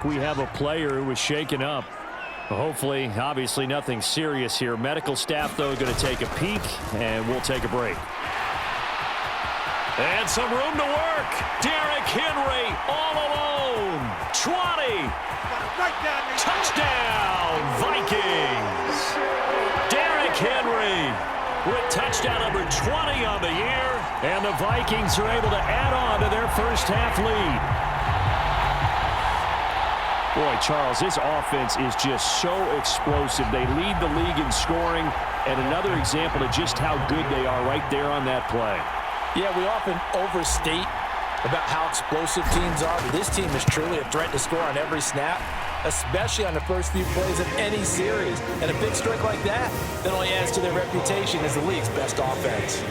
We have a player who was shaken up. Hopefully, obviously nothing serious here. Medical staff, though, going to take a peek, and we'll take a break. And some room to work. Derrick Henry all alone. 20. Touchdown, Vikings. Derrick Henry with touchdown number 20 on the year. And the Vikings are able to add on to their first half lead. Boy, Charles, this offense is just so explosive. They lead the league in scoring, and another example of just how good they are right there on that play. Yeah, we often overstate about how explosive teams are, but this team is truly a threat to score on every snap, especially on the first few plays of any series. And a big strike like that only adds to their reputation as the league's best offense.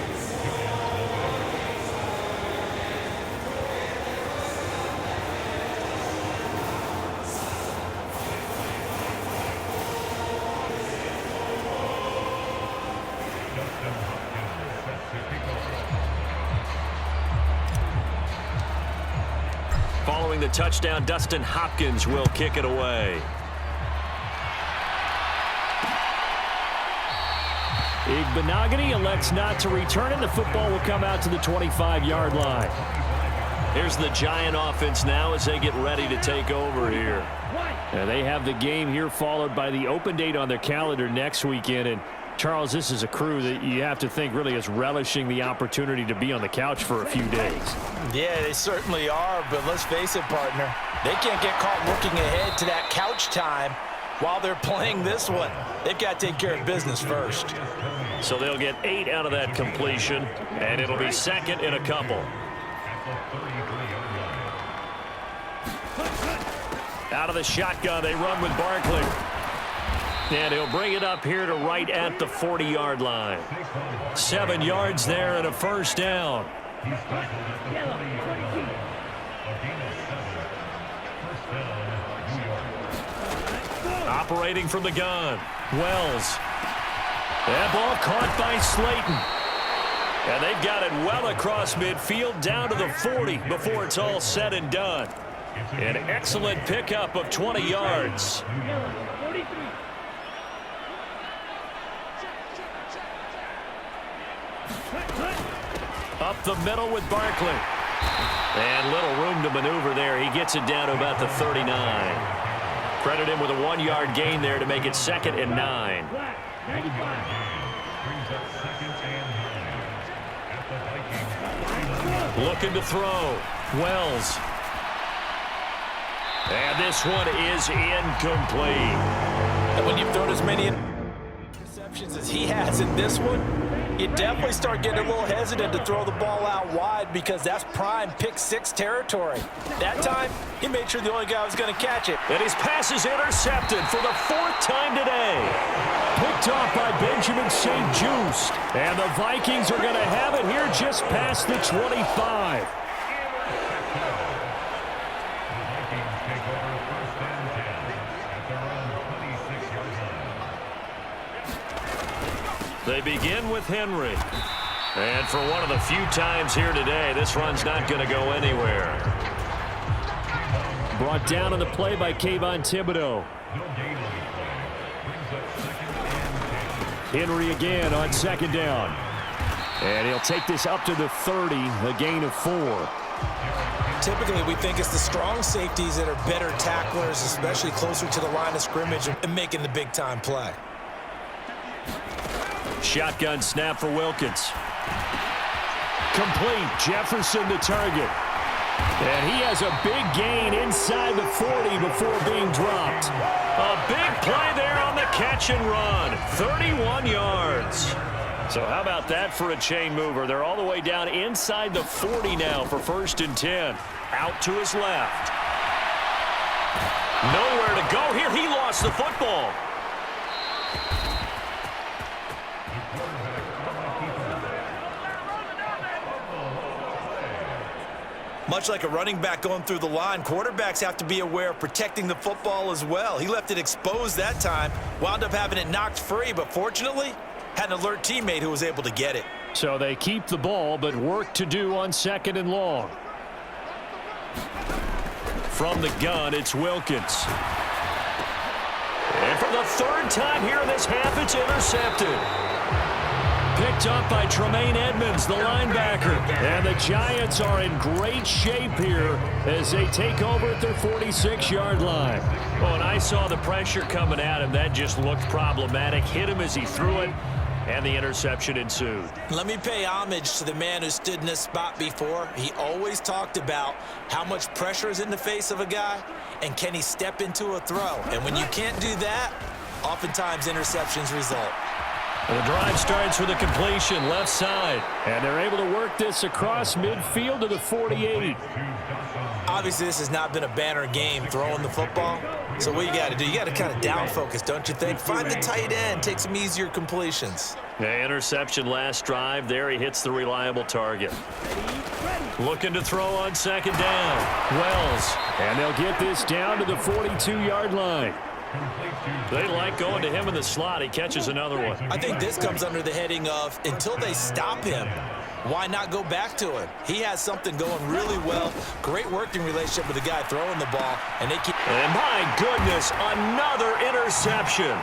Following the touchdown, Dustin Hopkins will kick it away. Igbenogany elects not to return it. The football will come out to the 25-yard line. Here's the Giant offense now as they get ready to take over here. They have the game here followed by the open date on their calendar next weekend. And Charles, this is a crew that you have to think really is relishing the opportunity to be on the couch for a few days. Yeah, they certainly are, but let's face it, partner. They can't get caught looking ahead to that couch time while they're playing this one. They've got to take care of business first. So they'll get 8 out of that completion, and it'll be second and a couple. Out of the shotgun, they run with Barkley. And he'll bring it up here to right at the 40-yard line. 7 yards there and a first down. Operating from the gun, Wells. That ball caught by Slayton. And they've got it well across midfield down to the 40 before it's all said and done. An excellent pickup of 20 yards. Up the middle with Barkley. And little room to maneuver there. He gets it down to about the 39. Credit him with a 1-yard gain there to make it second and 9. Looking to throw. Wells. And this one is incomplete. And when you've thrown as many interceptions as he has in this one, you definitely start getting a little hesitant to throw the ball out wide because that's prime pick-6 territory. That time, he made sure the only guy was going to catch it. And his pass is intercepted for the 4th time today. Picked off by Benjamin St. Just. And the Vikings are going to have it here just past the 25. They begin with Henry. And for one of the few times here today, this run's not going to go anywhere. Brought down on the play by Kayvon Thibodeau. Henry again on second down. And he'll take this up to the 30, a gain of 4. Typically, we think it's the strong safeties that are better tacklers, especially closer to the line of scrimmage and making the big-time play. Shotgun snap for Wilkins. Complete. Jefferson the target. And he has a big gain inside the 40 before being dropped. A big play there on the catch and run. 31 yards. So how about that for a chain mover? They're all the way down inside the 40 now for 1st and 10. Out to his left. Nowhere to go here. He lost the football. Much like a running back going through the line, quarterbacks have to be aware of protecting the football as well. He left it exposed that time, wound up having it knocked free, but fortunately, had an alert teammate who was able to get it. So they keep the ball, but work to do on 2nd and long. From the gun, it's Wilkins. And for the third time here in this half, it's intercepted. Picked up by Tremaine Edmonds, the linebacker. And the Giants are in great shape here as they take over at their 46-yard line. Well, and I saw the pressure coming at him. That just looked problematic. Hit him as he threw it, and the interception ensued. Let me pay homage to the man who stood in this spot before. He always talked about how much pressure is in the face of a guy, and can he step into a throw. And when you can't do that, oftentimes interceptions result. The drive starts with a completion left side. And they're able to work this across midfield to the 48. Obviously, this has not been a banner game throwing the football. So what you got to do, you got to kind of down focus, don't you think? Find the tight end, take some easier completions. Yeah, interception last drive. There he hits the reliable target. Looking to throw on second down. Wells. And they'll get this down to the 42-yard line. They like going to him in the slot. He catches another one. I think this comes under the heading of until they stop him, why not go back to him? He has something going really well. Great working relationship with the guy throwing the ball. And my goodness, another interception.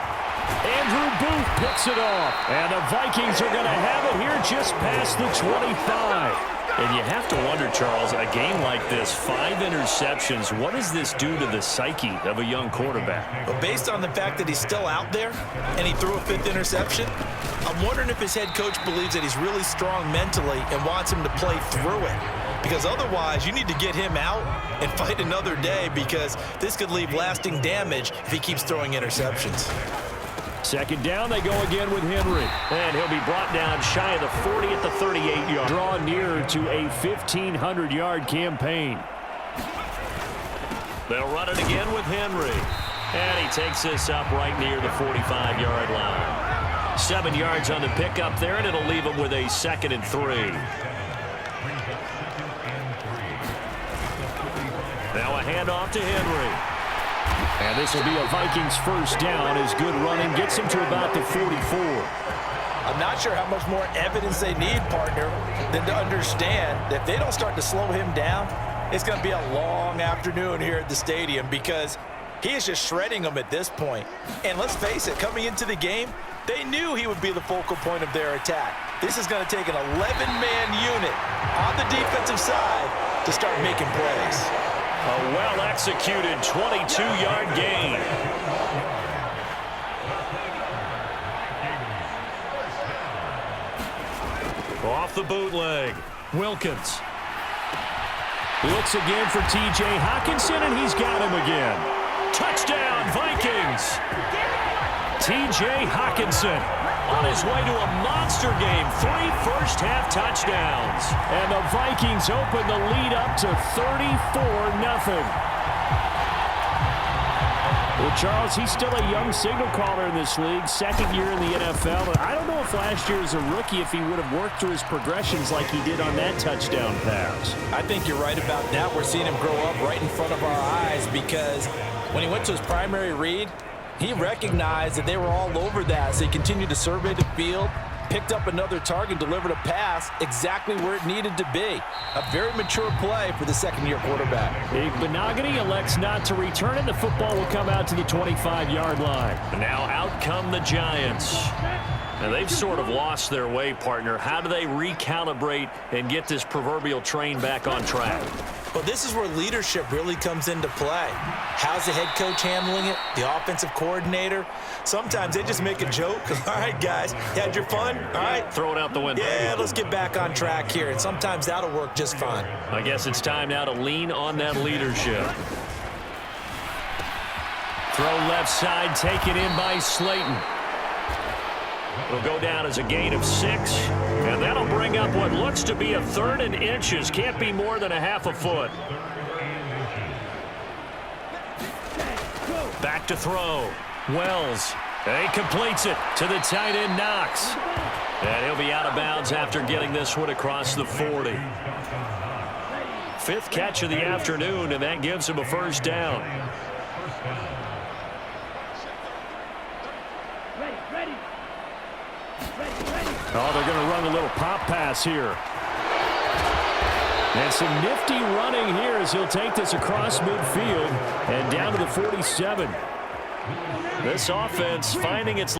Andrew Booth picks it off. And the Vikings are going to have it here just past the 25. And you have to wonder, Charles, a game like this, 5 interceptions, what does this do to the psyche of a young quarterback? But based on the fact that he's still out there and he threw a 5th interception, I'm wondering if his head coach believes that he's really strong mentally and wants him to play through it. Because otherwise, you need to get him out and fight another day, because this could leave lasting damage if he keeps throwing interceptions. Second down, they go again with Henry. And he'll be brought down shy of the 40 at the 38-yard. Draw nearer to a 1,500-yard campaign. They'll run it again with Henry. And he takes this up right near the 45-yard line. 7 yards on the pickup there, and it'll leave him with a 2nd and 3. Now a handoff to Henry. And this will be a Vikings first down as good running gets him to about the 44. I'm not sure how much more evidence they need, partner, than to understand that if they don't start to slow him down, it's going to be a long afternoon here at the stadium, because he is just shredding them at this point. And let's face it, coming into the game, they knew he would be the focal point of their attack. This is going to take an 11-man unit on the defensive side to start making plays. A well-executed 22-yard gain. Off the bootleg, Wilkins. Looks again for T.J. Hockenson, and he's got him again. Touchdown, Vikings! T.J. Hockenson on his way to a monster game. 3 first-half touchdowns. And the Vikings open the lead up to 34-0. Well, Charles, he's still a young signal caller in this league, 2nd year in the NFL. And I don't know if last year as a rookie, if he would have worked through his progressions like he did on that touchdown pass. I think you're right about that. We're seeing him grow up right in front of our eyes, because when he went to his primary read, he recognized that they were all over that, so he continued to survey the field, picked up another target, delivered a pass exactly where it needed to be. A very mature play for the 2nd-year quarterback. Benogany elects not to return it. The football will come out to the 25-yard line. Now out come the Giants. And they've sort of lost their way, partner. How do they recalibrate and get this proverbial train back on track? Well, this is where leadership really comes into play. How's the head coach handling it? The offensive coordinator? Sometimes they just make a joke. All right, guys, you had your fun? All right. Throw it out the window. Yeah, let's get back on track here. And sometimes that'll work just fine. I guess it's time now to lean on that leadership. Throw left side, taken in by Slayton. It'll go down as a gain of 6, and that'll bring up what looks to be a 3rd and inches. Can't be more than a half a foot. Back to throw. Wells. He completes it to the tight end, Knox. And he'll be out of bounds after getting this one across the 40. 5th catch of the afternoon, and that gives him a first down. Oh, they're going to run a little pop pass here. And some nifty running here as he'll take this across midfield and down to the 47. This offense finding its